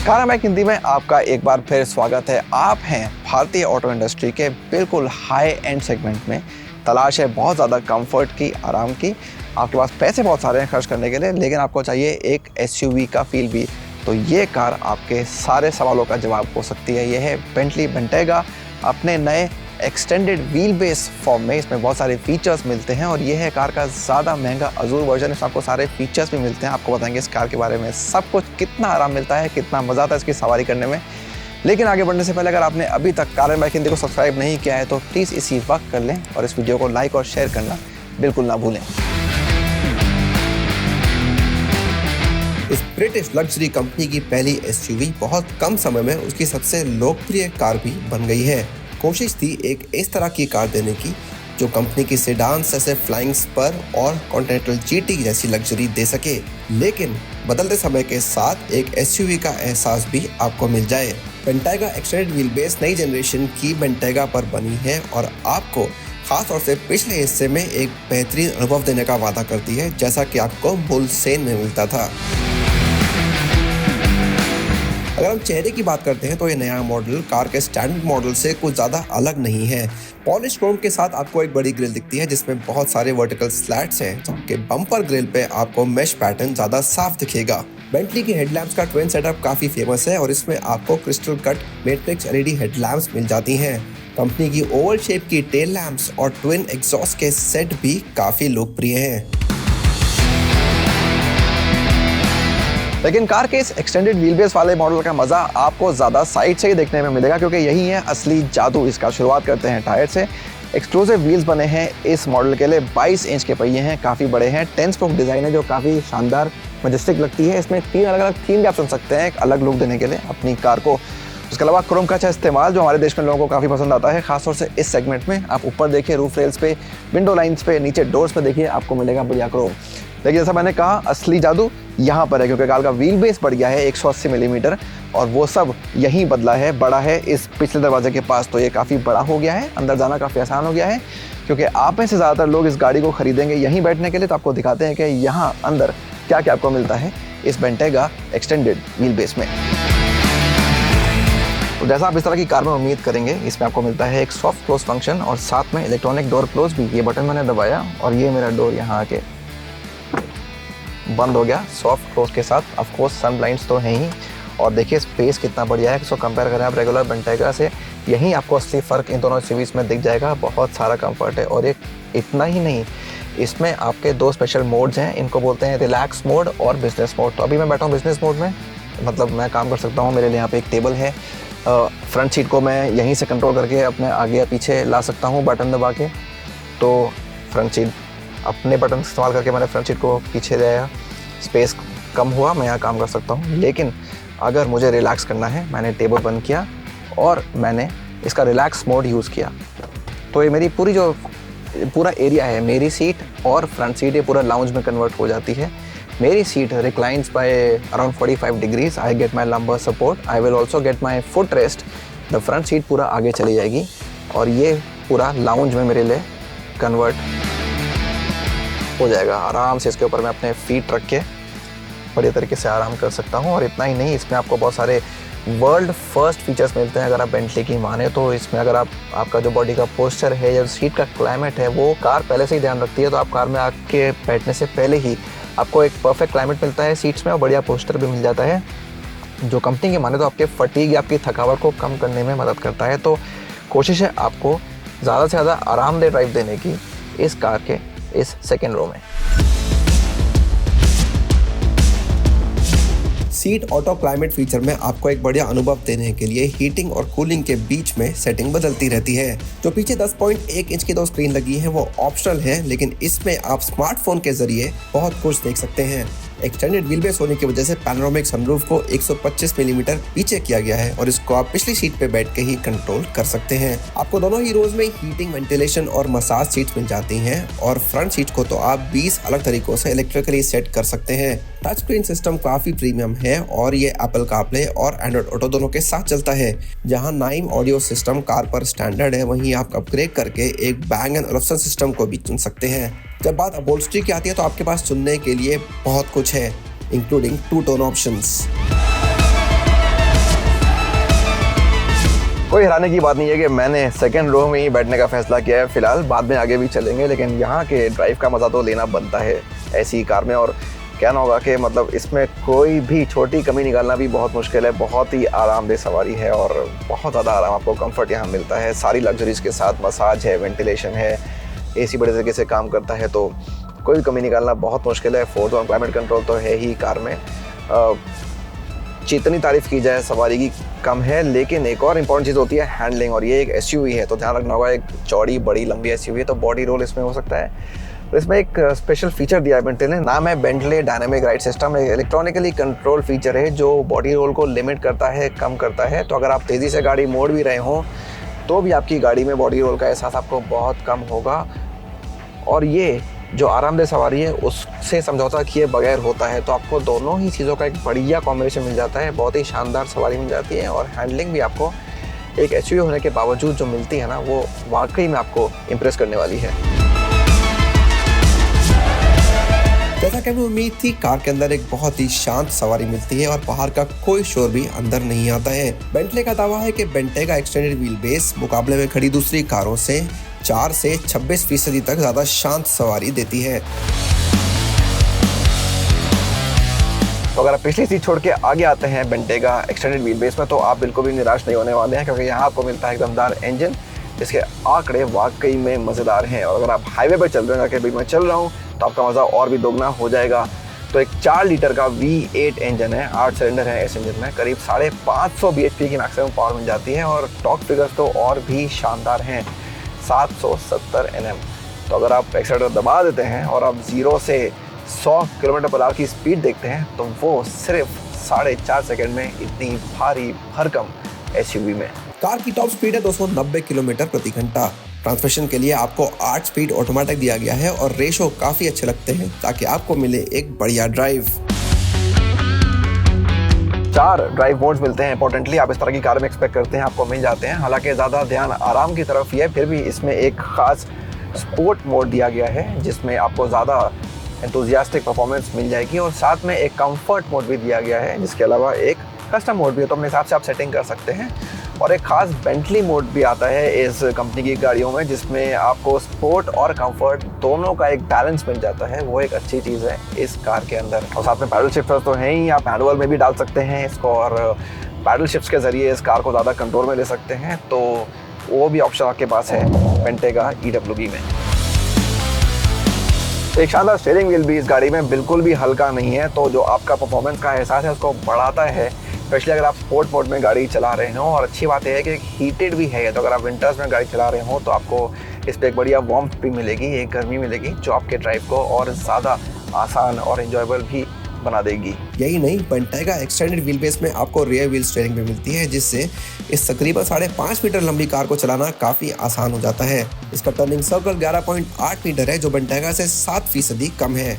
Car bike Hindi में आपका एक बार फिर स्वागत है। आप हैं भारतीय ऑटो इंडस्ट्री के बिल्कुल हाई एंड सेगमेंट में। तलाश है बहुत ज़्यादा कंफर्ट की, आराम की। आपके पास पैसे बहुत सारे हैं खर्च करने के लिए, लेकिन आपको चाहिए एक एसयूवी का फील भी। तो ये कार आपके सारे सवालों का जवाब हो सकती है। ये है बेंटली बेंटेगा अपने नए एक्सटेंडेड व्हील बेस फॉर्म में। इसमें बहुत सारे फीचर्स मिलते हैं और ये है कार का ज़्यादा महंगा अजूर वर्जन। इसमें आपको सारे फीचर्स भी मिलते हैं। आपको बताएंगे इस कार के बारे में सब कुछ, कितना आराम मिलता है, कितना मज़ा आता है इसकी सवारी करने में। लेकिन आगे बढ़ने से पहले अगर आपने अभी तक कार बाइक हिंदी को सब्सक्राइब नहीं किया है तो प्लीज़ इसी वक्त कर लें और इस वीडियो को लाइक और शेयर करना बिल्कुल ना भूलें। इस ब्रिटिश लग्जरी कंपनी की पहली एसयूवी बहुत कम समय में उसकी सबसे लोकप्रिय कार भी बन गई है। कोशिश थी एक इस तरह की कार देने की जो कंपनी की सेडान जैसे फ्लाइंग स्पर और कॉन्टिनेंटल जीटी जैसी लग्जरी दे सके, लेकिन बदलते समय के साथ एक एसयूवी का एहसास भी आपको मिल जाए। बेंटेगा एक्सटेंडेड व्हील बेस नई जनरेशन की बेंटेगा पर बनी है और आपको खास तौर से पिछले हिस्से में एक बेहतरीन अनुभव देने का वादा करती है, जैसा कि आपको बुलसेन में मिलता था। अगर हम चेहरे की बात करते हैं तो ये नया मॉडल कार के स्टैंडर्ड मॉडल से कुछ ज़्यादा अलग नहीं है। पॉलिश क्रोम के साथ आपको एक बड़ी ग्रिल दिखती है जिसमें बहुत सारे वर्टिकल स्लैट्स हैं, जबकि बम्पर ग्रिल पे आपको मेश पैटर्न ज़्यादा साफ दिखेगा। बेंटली की हेडलैम्प्स का ट्विन सेटअप काफ़ी फेमस है और इसमें आपको crystal cut matrix LED headlamps मिल जाती हैं। कंपनी की ओवल शेप की टेल लैम्प्स और ट्विन एग्जॉस्ट के सेट भी काफ़ी लोकप्रिय हैं। लेकिन कार के इस एक्सटेंडेड व्हील बेस वाले मॉडल का मज़ा आपको ज़्यादा साइड से ही देखने में मिलेगा, क्योंकि यही है असली जादू इसका। शुरुआत करते हैं टायर से। एक्सक्लूसिव व्हील्स बने हैं इस मॉडल के लिए। 22 इंच के पहिए हैं, काफ़ी बड़े हैं। 10 स्पोक डिज़ाइन है जो काफ़ी शानदार मजेस्टिक लगती है। इसमें 3 अलग अलग थीम भी आप चुन सकते हैं एक अलग लुक देने के लिए अपनी कार को। उसके अलावा क्रोम का अच्छा इस्तेमाल जो हमारे देश में लोगों को काफ़ी पसंद आता है, खासतौर से इस सेगमेंट में। आप ऊपर देखिए रूफ रेल्स पे, विंडो लाइन्स पे, नीचे डोर्स पे देखिए, आपको मिलेगा बढ़िया क्रोम। लेकिन जैसा मैंने कहा, असली जादू यहाँ पर है, क्योंकि कार का व्हील बेस बढ़ गया है 180 मिलीमीटर और वो सब यहीं बदला है, बड़ा है इस पिछले दरवाजे के पास। तो ये काफ़ी बड़ा हो गया है, अंदर जाना काफ़ी आसान हो गया है, क्योंकि आप में से ज़्यादातर लोग इस गाड़ी को खरीदेंगे यहीं बैठने के लिए। तो आपको दिखाते हैं कि यहाँ अंदर क्या क्या आपको मिलता है इस बेंटेगा एक्सटेंडेड व्हील बेस में। तो जैसा आप इस तरह की कार में उम्मीद करेंगे, इसमें आपको मिलता है एक सॉफ्ट क्लोज फंक्शन और साथ में इलेक्ट्रॉनिक डोर क्लोज भी। ये बटन मैंने दबाया और ये मेरा डोर यहाँ आके बंद हो गया सॉफ्ट क्लोज के साथ। ऑफ कोर्स सन ब्लाइंड्स तो हैं ही, और देखिए स्पेस कितना बढ़िया है। इसको कंपेयर करें आप रेगुलर बेंटेगा से, यहीं आपको असली फ़र्क इन दोनों एसयूवीज में दिख जाएगा। बहुत सारा कंफर्ट है। और एक इतना ही नहीं, इसमें आपके 2 स्पेशल मोड्स हैं। इनको बोलते हैं रिलैक्स मोड और बिजनेस मोड। तो अभी मैं बैठा हूँ बिजनेस मोड में, मतलब मैं काम कर सकता हूँ। मेरे लिए यहाँ पे एक टेबल है, फ्रंट सीट को मैं यहीं से कंट्रोल करके अपने आगे या पीछे ला सकता हूँ बटन दबा के। तो फ्रंट सीट अपने बटन इस्तेमाल करके मैंने फ्रंट सीट को पीछे ले आया, स्पेस कम हुआ, मैं यहाँ काम कर सकता हूँ। लेकिन अगर मुझे रिलैक्स करना है, मैंने टेबल बंद किया और मैंने इसका रिलैक्स मोड यूज़ किया, तो ये मेरी पूरा एरिया है, मेरी सीट और फ्रंट सीट, ये पूरा लाउंज में कन्वर्ट हो जाती है। मेरी seat reclines by around 45 degrees. I get my lumbar support. I will also get my foot rest. The front seat पूरा आगे चली जाएगी और ये पूरा लाउंज में मेरे लिए कन्वर्ट हो जाएगा। आराम से इसके ऊपर मैं अपने फीट रख के बढ़िया तरीके से आराम कर सकता हूँ। और इतना ही नहीं, इसमें आपको बहुत सारे वर्ल्ड फर्स्ट फीचर्स मिलते हैं अगर आप बेंटली की माने तो। इसमें अगर आपका जो बॉडी का पोस्चर है या सीट का क्लाइमेट है, वो कार पहले से ही ध्यान रखती है। तो आप कार में आके बैठने से पहले ही आपको एक परफेक्ट क्लाइमेट मिलता है सीट्स में और बढ़िया पोस्चर भी मिल जाता है, जो कंपनी की माने तो आपके फटीग या आपकी थकावट को कम करने में मदद करता है। तो कोशिश है आपको ज़्यादा से ज़्यादा आरामदेह ड्राइव देने की इस कार के इस सेकेंड रो में। सीट ऑटो क्लाइमेट फीचर में आपको एक बढ़िया अनुभव देने के लिए हीटिंग और कूलिंग के बीच में सेटिंग बदलती रहती है। जो पीछे 10.1 इंच की 2 स्क्रीन लगी है वो ऑप्शनल है, लेकिन इसमें आप स्मार्टफोन के जरिए बहुत कुछ देख सकते हैं। एक्सटेंडेड व्हील बेस होने की वजह से पैनोरामिक सनरूफ को 125 मिलीमीटर पीछे किया गया है और इसको आप पिछली सीट पे बैठ के ही कंट्रोल कर सकते हैं। आपको दोनों ही रोज में हीटिंग, वेंटिलेशन और मसाज सीट्स मिल जाती हैं और फ्रंट सीट को तो आप 20 अलग तरीकों से इलेक्ट्रिकली सेट कर सकते हैं। टच स्क्रीन सिस्टम काफी प्रीमियम है और ये एप्पल कारप्ले और एंड्रॉइड ऑटो दोनों के साथ चलता है। जहां नाइम ऑडियो सिस्टम कार पर स्टैंडर्ड है, वहीं आप अपग्रेड करके एक बैंग एंड ओलफ्सन सिस्टम को भी चुन सकते हैं। जब बात अपहोल्स्ट्री की आती है तो आपके पास चुनने के लिए बहुत कुछ है, इंक्लूडिंग 2 टोन ऑप्शंस। कोई हैरानी की बात नहीं है कि मैंने सेकंड रो में ही बैठने का फैसला किया है फिलहाल, बाद में आगे भी चलेंगे, लेकिन यहाँ के ड्राइव का मज़ा तो लेना बनता है ऐसी कार में। और कहना होगा कि मतलब इसमें कोई भी छोटी कमी निकालना भी बहुत मुश्किल है। बहुत ही आरामदेह सवारी है और बहुत ज़्यादा आराम आपको कंफर्ट यहाँ मिलता है। सारी लग्जरीज के साथ मसाज है, वेंटिलेशन है, AC बड़े तरीके से काम करता है, तो कोई भी कमी निकालना बहुत मुश्किल है। 4 जोन क्लाइमेट कंट्रोल तो है ही कार में। जितनी तारीफ़ की जाए सवारी की कम है, लेकिन एक और इम्पॉर्टेंट चीज़ होती है हैंडलिंग, और ये एक SUV है तो ध्यान रखना होगा। एक चौड़ी बड़ी लंबी SUV है तो बॉडी रोल इसमें हो सकता है। तो इसमें एक स्पेशल फीचर दिया है बेंटले ने, नाम है बेंटले डायनामिक राइड सिस्टम। एक इलेक्ट्रॉनिकली कंट्रोल फीचर है जो बॉडी रोल को लिमिट करता है, कम करता है। तो अगर आप तेज़ी से गाड़ी मोड़ भी रहे हों तो भी आपकी गाड़ी में बॉडी रोल का एहसास आपको बहुत कम होगा। और ये जो आरामदेह सवारी है उससे समझौता किए बगैर होता है, तो आपको दोनों ही चीज़ों का एक बढ़िया कॉम्बिनेशन मिल जाता है। बहुत ही शानदार सवारी मिल जाती है और हैंडलिंग भी आपको एक SUV होने के बावजूद जो मिलती है ना, वो वाकई में आपको इम्प्रेस करने वाली है। जैसा कि हमें उम्मीद थी, कार के अंदर एक बहुत ही शांत सवारी मिलती है और बाहर का कोई शोर भी अंदर नहीं आता है। बेंटले का दावा है कि बेंटेगा एक्सटेंडेड व्हील बेस मुकाबले में खड़ी दूसरी कारों से 4 से 26% तक ज्यादा शांत सवारी देती है। तो अगर आप पिछली सीट छोड़ के आगे आते हैं बेंटेगा एक्सटेंडेड व्हील बेस में, तो आप बिल्कुल भी निराश नहीं होने वाले हैं, क्योंकि यहाँ आपको मिलता है एक दमदार इंजन जिसके आंकड़े वाकई में मज़ेदार हैं। और अगर आप हाईवे पर चल रहे हैं, कि भाई मैं चल रहा हूँ, तो आपका मज़ा और भी दोगुना हो जाएगा। तो एक 4 लीटर का V8 इंजन है, 8 सिलेंडर है इस इंजन में, करीब 550 bhp की मैक्सिमम पावर मिल जाती है। और टॉर्क फिगर्स तो और भी शानदार हैं, 770 Nm। तो अगर आप एक्सीलरेटर दबा देते हैं और आप 0 से 100 km/h की स्पीड देखते हैं, तो वो सिर्फ 4.5 सेकेंड में इतनी भारी भरकम SUV में। कार की टॉप स्पीड है 290 किलोमीटर प्रति घंटा। ट्रांसमिशन के लिए आपको 8 स्पीड ऑटोमेटिक दिया गया है और रेशो काफी अच्छे लगते हैं ताकि आपको मिले एक बढ़िया ड्राइव। 4 ड्राइव मोड्स मिलते हैं। इंपॉर्टेंटली आप इस तरह की कार में एक्सपेक्ट करते हैं, आपको मिल जाते हैं। हालांकि ज़्यादा ध्यान आराम की तरफ ही है, फिर भी इसमें एक ख़ास स्पोर्ट मोड दिया गया है जिसमें आपको ज़्यादा एंथुजियास्टिक परफॉर्मेंस मिल जाएगी, और साथ में एक कंफर्ट मोड भी दिया गया है, जिसके अलावा एक कस्टम मोड भी है, तो अपने हिसाब से आप सेटिंग कर सकते हैं। और एक ख़ास बेंटली मोड भी आता है इस कंपनी की गाड़ियों में, जिसमें आपको स्पोर्ट और कंफर्ट दोनों का एक बैलेंस मिल जाता है। वो एक अच्छी चीज़ है इस कार के अंदर। और साथ में पैडल शिफ्टर्स तो हैं ही, आप मैनुअल में भी डाल सकते हैं इसको, और पैडल शिफ्ट्स के ज़रिए इस कार को ज़्यादा कंट्रोल में ले सकते हैं। तो वो भी ऑप्शन आपके पास है बेंटेगा EWB में। एक शानदार स्टीयरिंग व्हील भी इस गाड़ी में बिल्कुल भी हल्का नहीं है, तो जो आपका परफॉर्मेंस का एहसास है उसको बढ़ाता है, स्पेशली अगर आप स्पोर्ट मोड में गाड़ी चला रहे हो। और अच्छी बात यह है कि हीटेड भी है, तो अगर आप विंटर्स में गाड़ी चला रहे हो तो आपको इस पर एक बढ़िया वार्मथ भी मिलेगी, एक गर्मी मिलेगी जो आपके ड्राइव को और ज़्यादा आसान और एंजॉयबल भी बना देगी। यही नहीं, बेंटेगा एक्सटेंडेड व्हील बेस में आपको रियर व्हील स्टीयरिंग भी मिलती है, जिससे इस तकरीबन 5.5 मीटर लंबी कार को चलाना काफी आसान हो जाता है। इसका टर्निंग सर्कल 11.8 मीटर है, जो बेंटेगा से 7% कम है।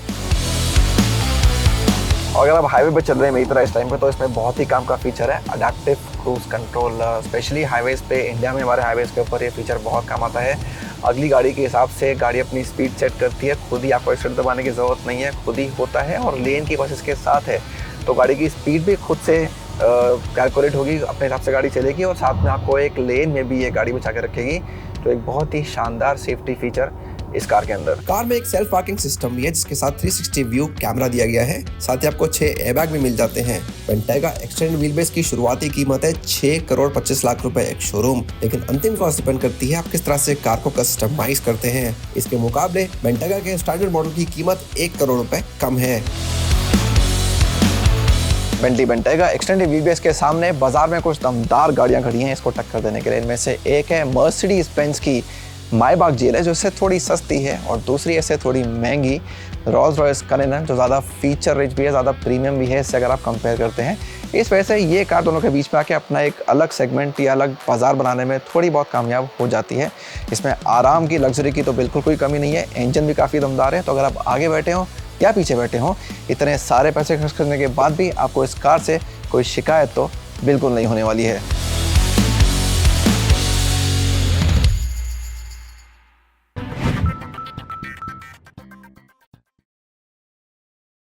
और अगर आप हाईवे पर चल रहे हैं मेरी तरह इस टाइम पे, तो इसमें बहुत ही काम का फीचर है adaptive cruise control. Specially highways पे, इंडिया में हमारे हाईवेज़ के ऊपर ये फीचर बहुत काम आता है। अगली गाड़ी के हिसाब से गाड़ी अपनी स्पीड सेट करती है, खुद ही आपको एक्सीलरेटर दबाने की ज़रूरत नहीं है, खुद ही होता है। और लेन की बस इसके साथ है, तो गाड़ी की स्पीड भी खुद से कैलकुलेट होगी, अपने हिसाब से गाड़ी चलेगी, और साथ में आपको एक लेन में भी ये गाड़ी बचा के रखेगी। तो एक बहुत ही शानदार सेफ्टी फीचर इस कार के अंदर। कार में एक सेल्फ पार्किंग सिस्टम भी है, जिसके साथ 360 व्यू कैमरा दिया गया है। साथ ही आपको 6 एयरबैग भी मिल जाते हैं। बेंटेगा एक्सटेंडेड व्हील बेस की शुरुआती कीमत है 6,25,00,000 रुपए एक शोरूम, लेकिन अंतिम कॉस्ट डिपेंड करती है आप किस तरह से कार को कस्टमाइज करते हैं। इसके मुकाबले बेंटेगा के स्टैंडर्ड मॉडल की कीमत 1 करोड़ रुपए कम है। बेंटेगा एक्सटेंडेड व्हील बेस के सामने बाजार में कुछ दमदार गाड़ियां खड़ी हैं इसको टक्कर देने के लिए। इनमें से एक है मर्सिडीज बेंज की मायबाग GLS, जो इससे थोड़ी सस्ती है, और दूसरी ऐसे थोड़ी महंगी रोल्स रॉयस कनेन, जो ज़्यादा फीचर रिच भी है, ज़्यादा प्रीमियम भी है इससे अगर आप कंपेयर करते हैं। इस वजह से ये कार दोनों के बीच में आके अपना एक अलग सेगमेंट या अलग बाजार बनाने में थोड़ी बहुत कामयाब हो जाती है। इसमें आराम की, लग्जरी की तो बिल्कुल कोई कमी नहीं है, इंजन भी काफ़ी दमदार है। तो अगर आप आगे बैठे हो या पीछे बैठे हो, इतने सारे पैसे खर्च करने के बाद भी आपको इस कार से कोई शिकायत तो बिल्कुल नहीं होने वाली है।